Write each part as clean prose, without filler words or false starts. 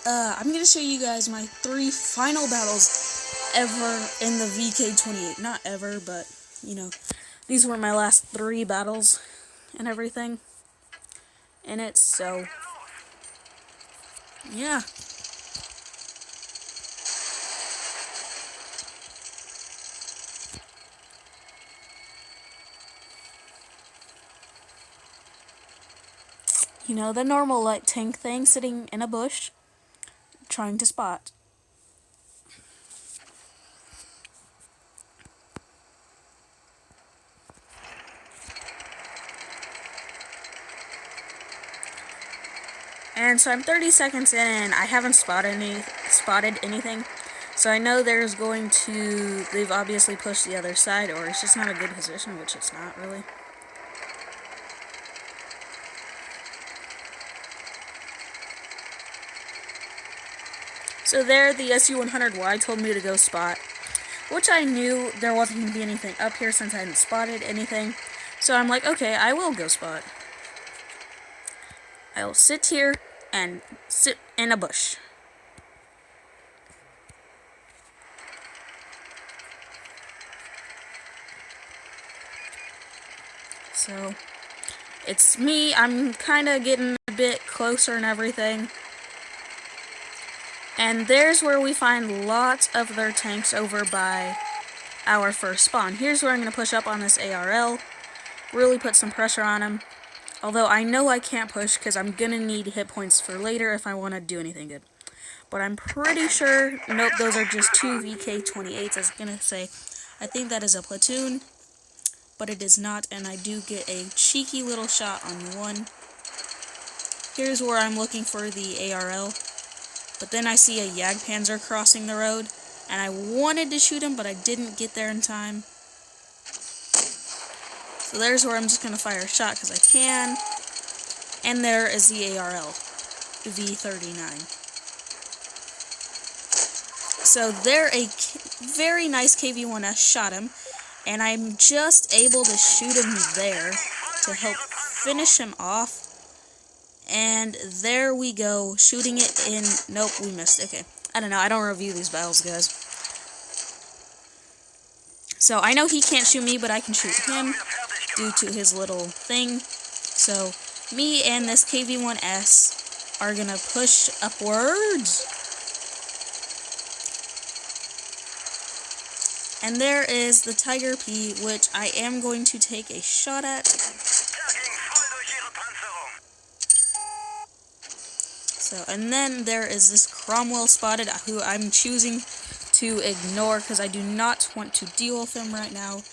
I'm gonna show you guys my 3 final battles ever in the VK28. Not ever, but, you know, these were my last 3 battles and everything in it, so, yeah. You know, the normal, like, tank thing, sitting in a bush, trying to spot. And so I'm 30 seconds in, and I haven't spotted anything. So I know they've obviously pushed the other side, or it's just not a good position, which it's not really. So there, the SU-100Y told me to go spot, which I knew there wasn't going to be anything up here since I hadn't spotted anything. So I'm like, okay, I will go spot. I'll sit here and sit in a bush. So, it's me. I'm kind of getting a bit closer and everything. And there's where we find lots of their tanks over by our first spawn. Here's where I'm going to push up on this ARL. Really put some pressure on him. Although I know I can't push because I'm going to need hit points for later if I want to do anything good. But I'm pretty sure, nope, those are just 2 VK28s. I was going to say, I think that is a platoon. But it is not, and I do get a cheeky little shot on one. Here's where I'm looking for the ARL. But then I see a Jagdpanzer crossing the road, and I wanted to shoot him, but I didn't get there in time. So there's where I'm just going to fire a shot, because I can. And there is the ARL, V39. So there, a very nice KV-1S shot him, and I'm just able to shoot him there to help finish him off. And there we go, shooting it in. Nope, we missed. Okay, I don't know. I don't review these battles, guys. So I know he can't shoot me, but I can shoot him due to his little thing. So me and this KV-1S are gonna push upwards. And there is the Tiger P, which I am going to take a shot at. So, and then there is this Cromwell spotted, who I'm choosing to ignore because I do not want to deal with him right now.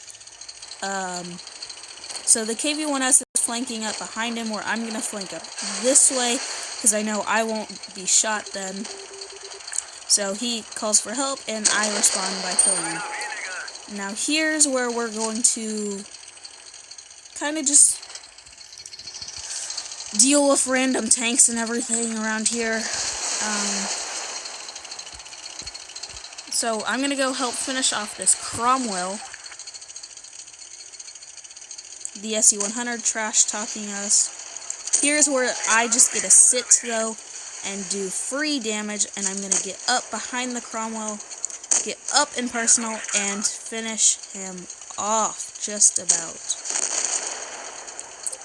So the KV-1S is flanking up behind him, where I'm going to flank up this way because I know I won't be shot then. So he calls for help, and I respond by killing him. Now here's where we're going to kind of just deal with random tanks and everything around here. So I'm going to go help finish off this Cromwell. The SU-100 trash-talking us. Here's where I just get to sit, though, and do free damage, and I'm going to get up behind the Cromwell, get up in personal, and finish him off, just about.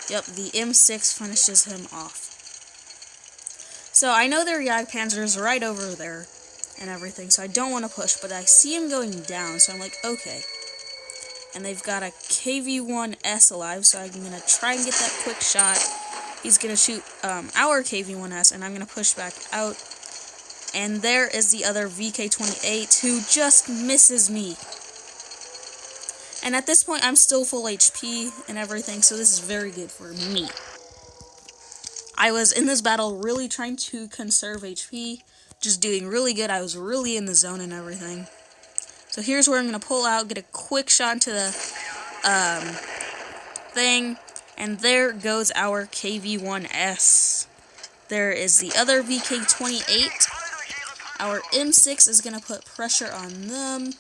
Yep, the M6 finishes him off. So I know their Jagdpanzer's right over there and everything, so I don't want to push, but I see him going down, so I'm like, okay. And they've got a KV-1S alive, so I'm going to try and get that quick shot. He's going to shoot our KV-1S, and I'm going to push back out. And there is the other VK-28, who just misses me. And at this point, I'm still full HP and everything, so this is very good for me. I was in this battle really trying to conserve HP, just doing really good. I was really in the zone and everything. So here's where I'm going to pull out, get a quick shot into the thing, and there goes our KV-1S. There is the other VK-28. Our M6 is going to put pressure on them.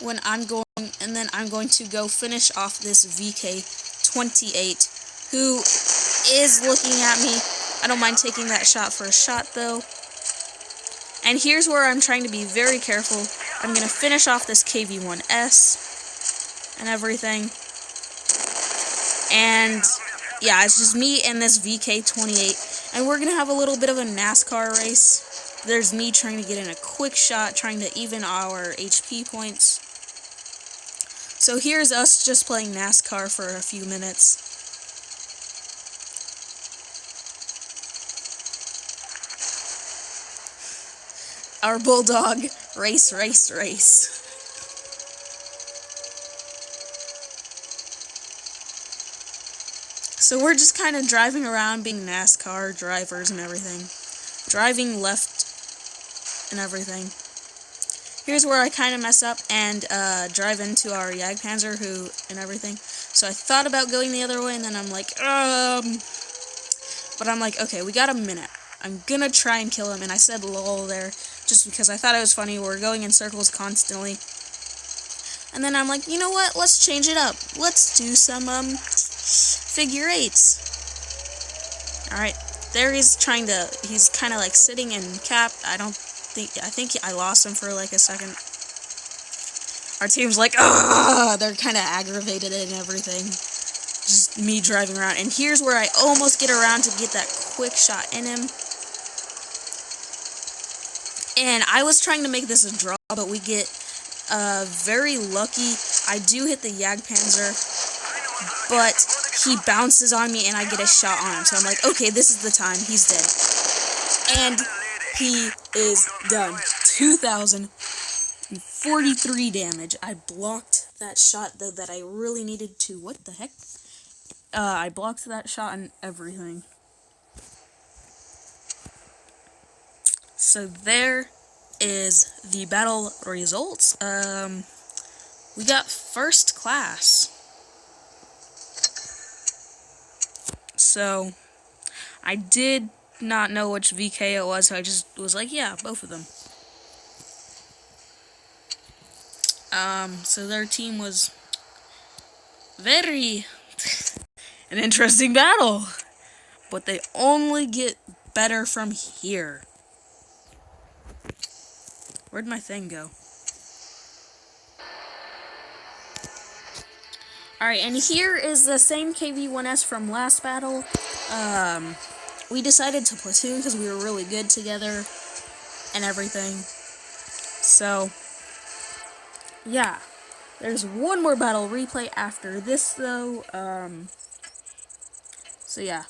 And then I'm going to go finish off this VK-28, who is looking at me, I don't mind taking that shot for a shot, though. And here's where I'm trying to be very careful. I'm going to finish off this KV-1S and everything. And yeah, it's just me and this VK-28. And we're going to have a little bit of a NASCAR race. There's me trying to get in a quick shot, trying to even our HP points. So here's us just playing NASCAR for a few minutes. Our bulldog, race, race, race. So we're just kind of driving around being NASCAR drivers and everything. Driving left and everything. Here's where I kind of mess up and drive into our Jagdpanzer and everything. So I thought about going the other way, and then I'm like, but I'm like, okay, we got a minute. I'm gonna try and kill him, and I said lol there, just because I thought it was funny. We're going in circles constantly. And then I'm like, you know what? Let's change it up. Let's do some figure eights. Alright, there he's kind of like sitting in cap. I think I lost him for like a second. Our team's like, they're kind of aggravated and everything. Just me driving around. And here's where I almost get around to get that quick shot in him. And I was trying to make this a draw, but we get very lucky. I do hit the Jagdpanzer, but he bounces on me and I get a shot on him. So I'm like, okay, this is the time. He's dead. And he is done. 2,043 damage. I blocked that shot, though, that I really needed to. What the heck? I blocked that shot and everything. So there is the battle results. We got first class. So I did not know which VK it was, so I just was like, yeah, both of them. So their team was very an interesting battle, but they only get better from here. Where'd my thing go? Alright, and here is the same KV-1S from last battle. We decided to platoon because we were really good together and everything. So, yeah. There's one more battle replay after this, though. So, yeah.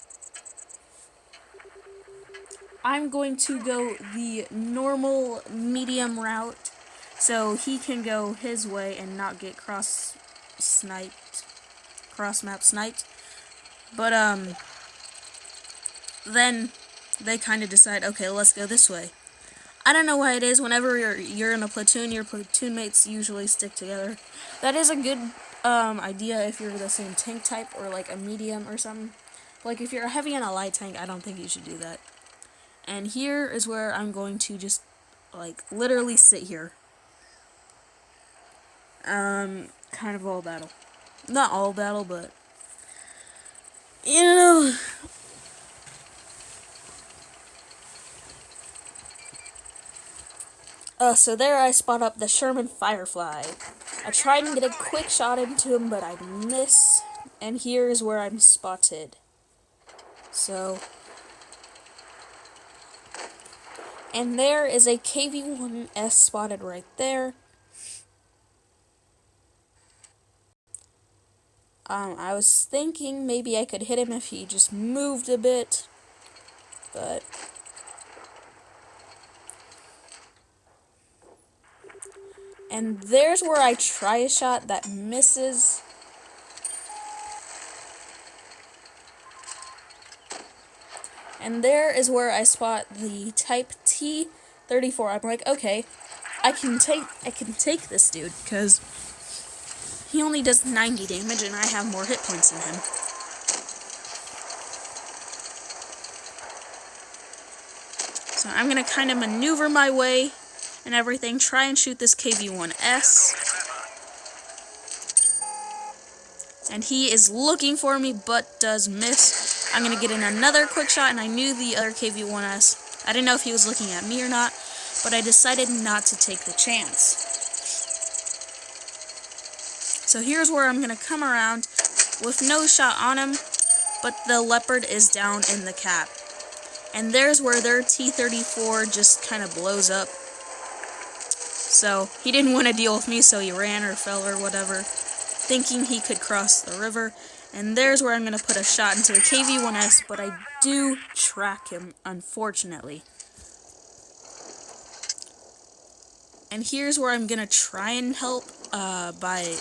I'm going to go the normal medium route so he can go his way and not get cross-map sniped. But, then they kind of decide, okay, let's go this way. I don't know why it is. Whenever you're in a platoon, your platoon mates usually stick together. That is a good idea if you're the same tank type or like a medium or something. Like if you're a heavy and a light tank, I don't think you should do that. And here is where I'm going to just like literally sit here. Kind of all battle. Not all battle, but you know. So there I spot up the Sherman Firefly. I tried and get a quick shot into him, but I miss. And here's where I'm spotted. So, and there is a KV-1S spotted right there. I was thinking maybe I could hit him if he just moved a bit, but and there's where I try a shot that misses. And there is where I spot the Type T-34. I'm like, okay, I can take this dude because he only does 90 damage and I have more hit points than him. So I'm gonna kind of maneuver my way and everything, try and shoot this KV-1S. And he is looking for me, but does miss. I'm going to get in another quick shot, and I knew the other KV-1S. I didn't know if he was looking at me or not, but I decided not to take the chance. So here's where I'm going to come around with no shot on him, but the Leopard is down in the cap. And there's where their T-34 just kind of blows up. So he didn't want to deal with me, so he ran or fell or whatever, thinking he could cross the river. And there's where I'm going to put a shot into the KV-1S, but I do track him, unfortunately. And here's where I'm going to try and help by,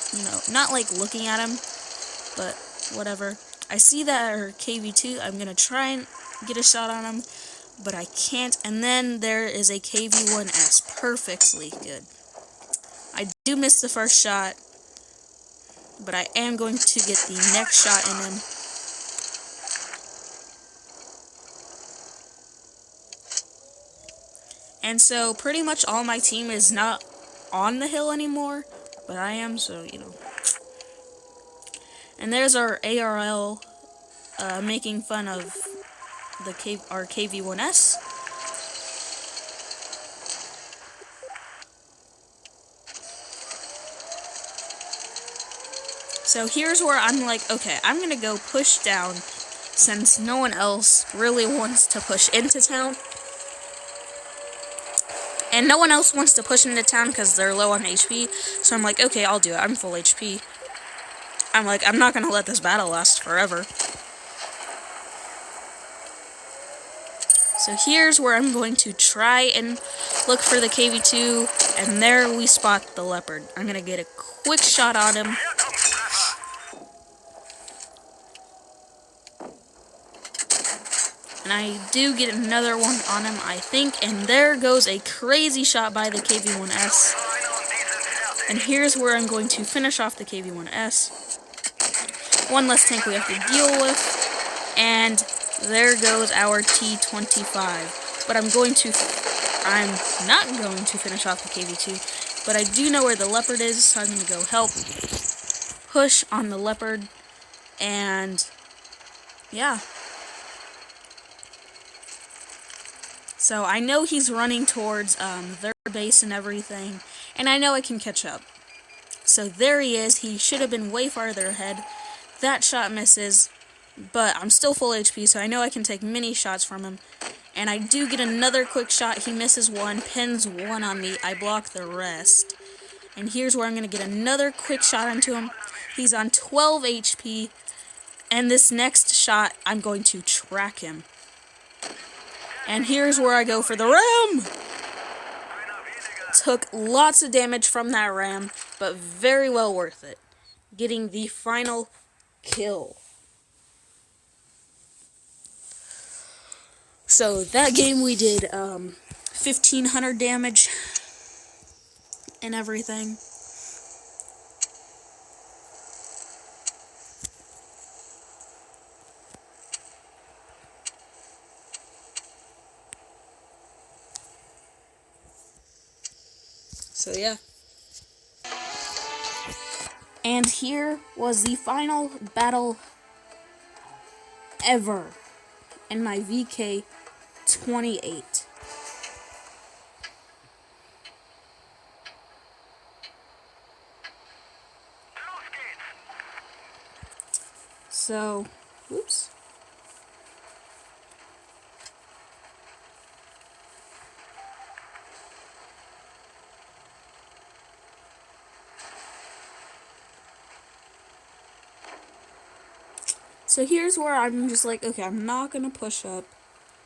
not like looking at him, but whatever. I see that our KV-2, I'm going to try and get a shot on him, but I can't. And then there is a KV-1S, perfectly good. I do miss the first shot, but I am going to get the next shot in him. And so pretty much all my team is not on the hill anymore, but I am, so, And there's our ARL making fun of our KV-1S. So here's where I'm like, okay, I'm going to go push down since no one else really wants to push into town. And no one else wants to push into town because they're low on HP. So I'm like, okay, I'll do it. I'm full HP. I'm like, I'm not going to let this battle last forever. So here's where I'm going to try and look for the KV-2. And there we spot the Leopard. I'm going to get a quick shot on him. And I do get another one on him, I think. And there goes a crazy shot by the KV-1S. And here's where I'm going to finish off the KV-1S. One less tank we have to deal with. And there goes our T-25. But I'm not going to finish off the KV-2. But I do know where the Leopard is, so I'm going to go help push on the Leopard. And yeah. So I know he's running towards their base and everything, and I know I can catch up. So there he is. He should have been way farther ahead. That shot misses, but I'm still full HP, so I know I can take many shots from him. And I do get another quick shot. He misses one, pins one on me. I block the rest. And here's where I'm going to get another quick shot into him. He's on 12 HP, and this next shot, I'm going to track him. And here's where I go for the ram! Took lots of damage from that ram, but very well worth it. Getting the final kill. So that game we did 1,500 damage and everything. So yeah. And here was the final battle ever in my VK28. So, oops. So here's where I'm just like, okay, I'm not going to push up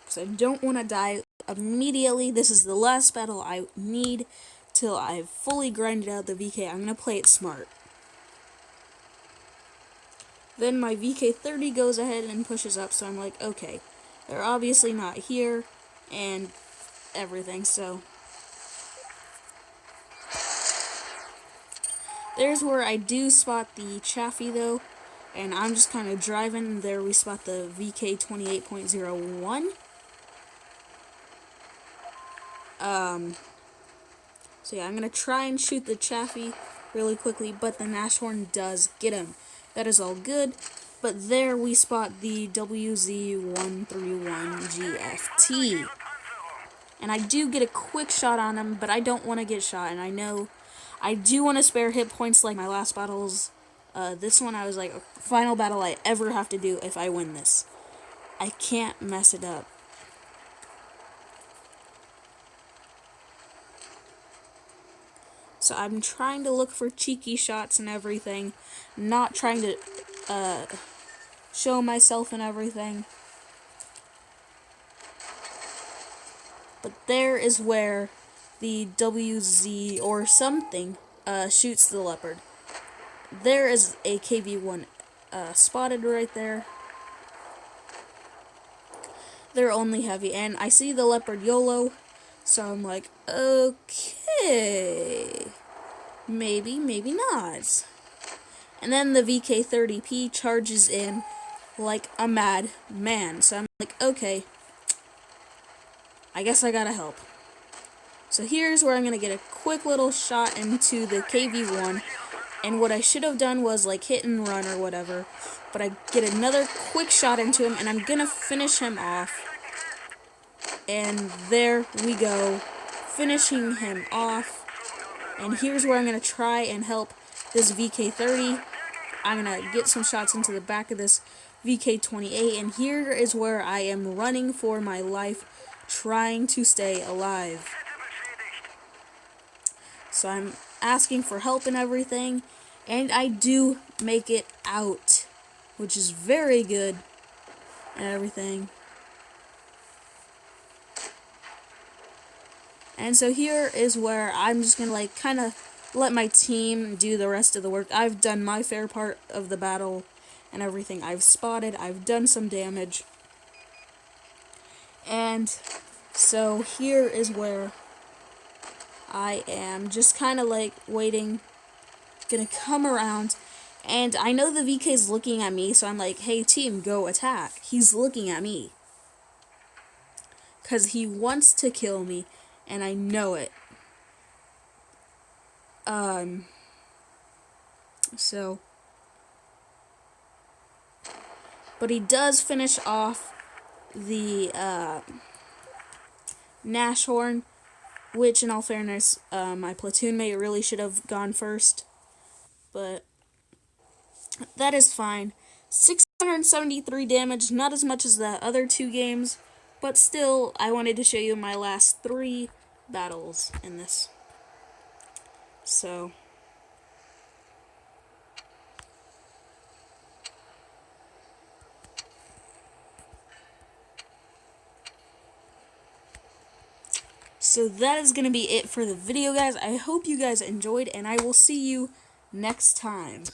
because I don't want to die immediately. This is the last battle I need till I've fully grinded out the VK. I'm going to play it smart. Then my VK30 goes ahead and pushes up, so I'm like, okay, they're obviously not here and everything, so there's where I do spot the Chaffee though. And I'm just kind of driving. There we spot the VK28.01. So yeah, I'm going to try and shoot the Chaffee really quickly, but the Nashorn does get him. That is all good. But there we spot the WZ-131GFT. And I do get a quick shot on him, but I don't want to get shot. And I know I do want to spare hit points like my last battles. This one I was like, final battle I ever have to do if I win this. I can't mess it up. So I'm trying to look for cheeky shots and everything. Not trying to show myself and everything. But there is where the WZ or something shoots the leopard. There is a KV-1 spotted right there. They're only heavy, and I see the leopard YOLO, so I'm like, okay, maybe, maybe not. And then the VK-30P charges in like a mad man, so I'm like, okay, I guess I gotta help. So here's where I'm gonna get a quick little shot into the KV-1, and what I should have done was like hit and run or whatever, but I get another quick shot into him, and I'm gonna finish him off. And there we go, finishing him off. And here's where I'm gonna try and help this VK-30. I'm gonna get some shots into the back of this VK-28, and here is where I am running for my life, trying to stay alive. So I'm asking for help and everything, and I do make it out, which is very good and everything. And so here is where I'm just gonna like kind of let my team do the rest of the work. I've done my fair part of the battle and everything. I've spotted, I've done some damage. And so here is where I am just kind of like waiting, gonna come around, and I know the VK's looking at me, so I'm like, hey team, go attack. He's looking at me because he wants to kill me, and I know it. So, but he does finish off the Nashorn, which in all fairness, my platoon mate really should have gone first, but that is fine. 673 damage, not as much as the other two games, but still, I wanted to show you my last 3 battles in this. So that is going to be it for the video, guys. I hope you guys enjoyed, and I will see you next time.